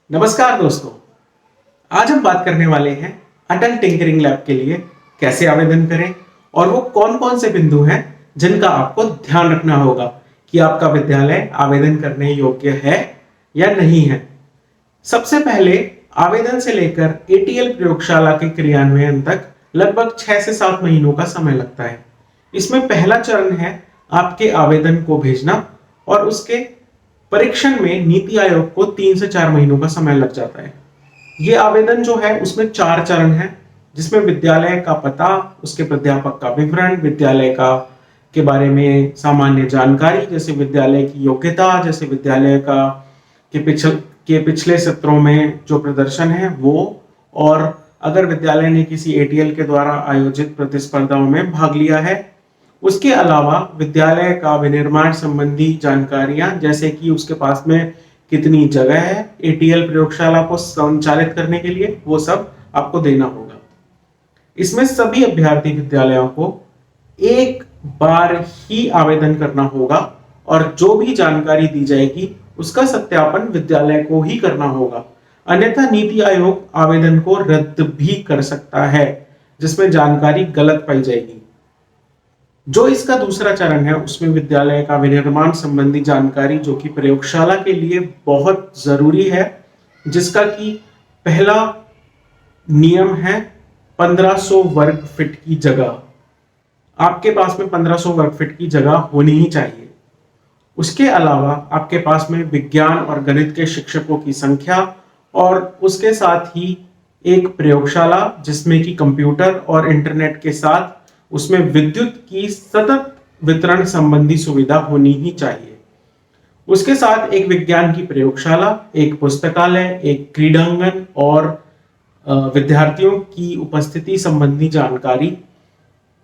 नमस्कार दोस्तों। आज हम बात करने वाले हैं अटल टिंकरिंग लैब के लिए कैसे आवेदन करें और वो कौन कौन से बिंदु हैं जिनका आपको ध्यान रखना होगा कि आपका विद्यालय आवेदन करने योग्य है या नहीं है। सबसे पहले आवेदन से लेकर एटीएल प्रयोगशाला के क्रियान्वयन तक लगभग 6 से 7 महीनों का समय लगता है। इसमें पहला चरण है आपके आवेदन को भेजना और उसके परीक्षण में नीति आयोग को 3 से 4 महीनों का समय लग जाता है। ये आवेदन जो है उसमें 4 चरण है, जिसमें विद्यालय का पता, उसके प्राध्यापक का विवरण, विद्यालय का के बारे में सामान्य जानकारी जैसे विद्यालय की योग्यता, जैसे विद्यालय का के पिछले सत्रों में जो प्रदर्शन है वो, और अगर विद्यालय ने किसी एटीएल के द्वारा आयोजित प्रतिस्पर्धाओं में भाग लिया है। उसके अलावा विद्यालय का विनिर्माण संबंधी जानकारियां जैसे कि उसके पास में कितनी जगह है एटीएल प्रयोगशाला को संचालित करने के लिए, वो सब आपको देना होगा। इसमें सभी अभ्यर्थी विद्यालयों को एक बार ही आवेदन करना होगा और जो भी जानकारी दी जाएगी उसका सत्यापन विद्यालय को ही करना होगा, अन्यथा नीति आयोग आवेदन को रद्द भी कर सकता है जिसमें जानकारी गलत पाई जाएगी। जो इसका दूसरा चरण है उसमें विद्यालय का विनिर्माण संबंधी जानकारी जो कि प्रयोगशाला के लिए बहुत जरूरी है, जिसका कि पहला नियम है 1500 वर्ग फीट की जगह। आपके पास में 1500 वर्ग फीट की जगह होनी ही चाहिए। उसके अलावा आपके पास में विज्ञान और गणित के शिक्षकों की संख्या और उसके साथ ही एक प्रयोगशाला जिसमें कि कंप्यूटर और इंटरनेट के साथ उसमें विद्युत की सतत वितरण संबंधी सुविधा होनी ही चाहिए। उसके साथ एक विज्ञान की प्रयोगशाला, एक पुस्तकालय, एक क्रीडांगन और विद्यार्थियों की उपस्थिति संबंधी जानकारी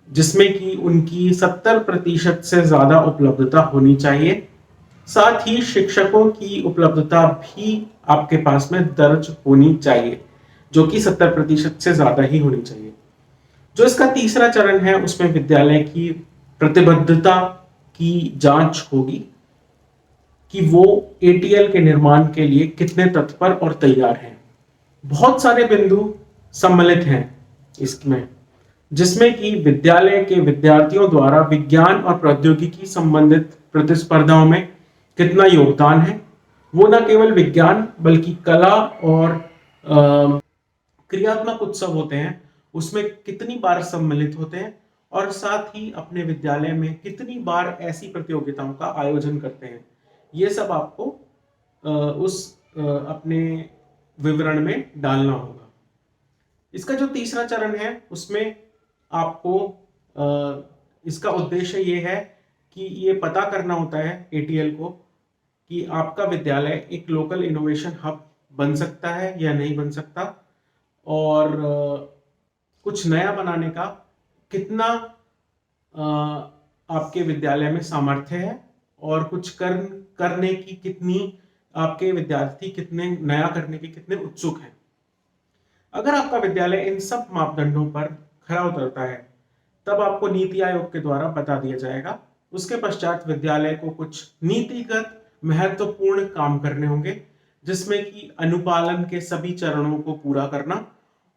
जिसमें कि उनकी 70% से ज्यादा उपलब्धता होनी चाहिए। साथ ही शिक्षकों की उपलब्धता भी आपके पास में दर्ज होनी चाहिए जो कि 70% से ज्यादा ही होनी चाहिए। जो इसका तीसरा चरण है उसमें विद्यालय की प्रतिबद्धता की जांच होगी कि वो एटीएल के निर्माण के लिए कितने तत्पर और तैयार हैं। बहुत सारे बिंदु सम्मिलित हैं इसमें, जिसमें कि विद्यालय के विद्यार्थियों द्वारा विज्ञान और प्रौद्योगिकी संबंधित प्रतिस्पर्धाओं में कितना योगदान है। वो न केवल विज्ञान बल्कि कला और क्रियात्मक उत्सव होते हैं उसमें कितनी बार सम्मिलित होते हैं और साथ ही अपने विद्यालय में कितनी बार ऐसी प्रतियोगिताओं का आयोजन करते हैं। ये सब आपको अपने विवरण में डालना होगा। इसका जो तीसरा चरण है उसमें आपको इसका उद्देश्य ये है कि ये पता करना होता है एटीएल को कि आपका विद्यालय एक लोकल इनोवेशन हब बन सकता है या नहीं बन सकता, और कुछ नया बनाने का कितना आपके विद्यालय में सामर्थ्य है और कुछ करने की कितनी आपके विद्यार्थी कितने नया करने के कितने उत्सुक हैं। अगर आपका विद्यालय इन सब मापदंडों पर खरा उतरता है तब आपको नीति आयोग के द्वारा बता दिया जाएगा। उसके पश्चात विद्यालय को कुछ नीतिगत महत्वपूर्ण काम करने होंगे जिसमें कि अनुपालन के सभी चरणों को पूरा करना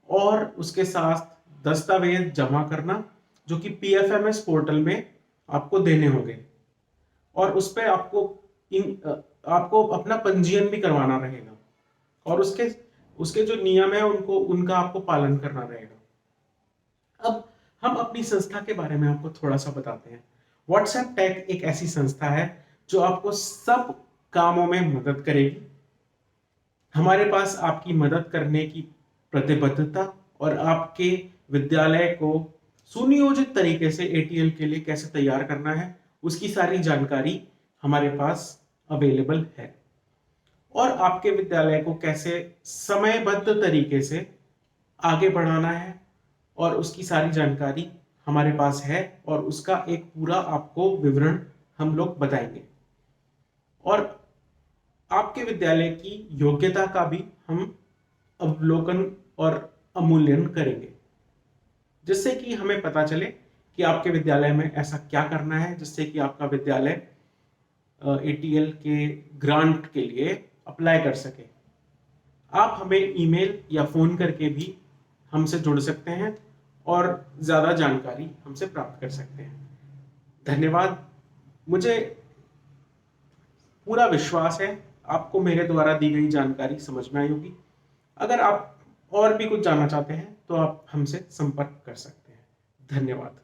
और उसके साथ दस्तावेज जमा करना जो कि पीएफएमएस पोर्टल में आपको देने होंगे, और उस पर आपको अपना पंजीयन भी करवाना रहेगा और उसके जो नियम है उनका आपको पालन करना रहेगा। अब हम अपनी संस्था के बारे में आपको थोड़ा सा बताते हैं। व्हाट्सएप टेक एक ऐसी संस्था है जो आपको सब कामों में मदद करेगी। हमारे पास आपकी मदद करने की प्रतिबद्धता और आपके विद्यालय को सुनियोजित तरीके से एटीएल के लिए कैसे तैयार करना है उसकी सारी जानकारी हमारे पास अवेलेबल है, और आपके विद्यालय को कैसे समयबद्ध तरीके से आगे बढ़ाना है और उसकी सारी जानकारी हमारे पास है, और उसका एक पूरा आपको विवरण हम लोग बताएंगे। और आपके विद्यालय की योग्यता का भी हम अवलोकन और अमूल्यन करेंगे, जिससे कि हमें पता चले कि आपके विद्यालय में ऐसा क्या करना है जिससे कि आपका विद्यालय एटीएल के ग्रांट के लिए अप्लाई कर सके। आप हमें ईमेल या फ़ोन करके भी हमसे जुड़ सकते हैं और ज़्यादा जानकारी हमसे प्राप्त कर सकते हैं। धन्यवाद। मुझे पूरा विश्वास है आपको मेरे द्वारा दी गई जानकारी समझ में आई होगी। अगर आप और भी कुछ जानना चाहते हैं तो आप हमसे संपर्क कर सकते हैं। धन्यवाद।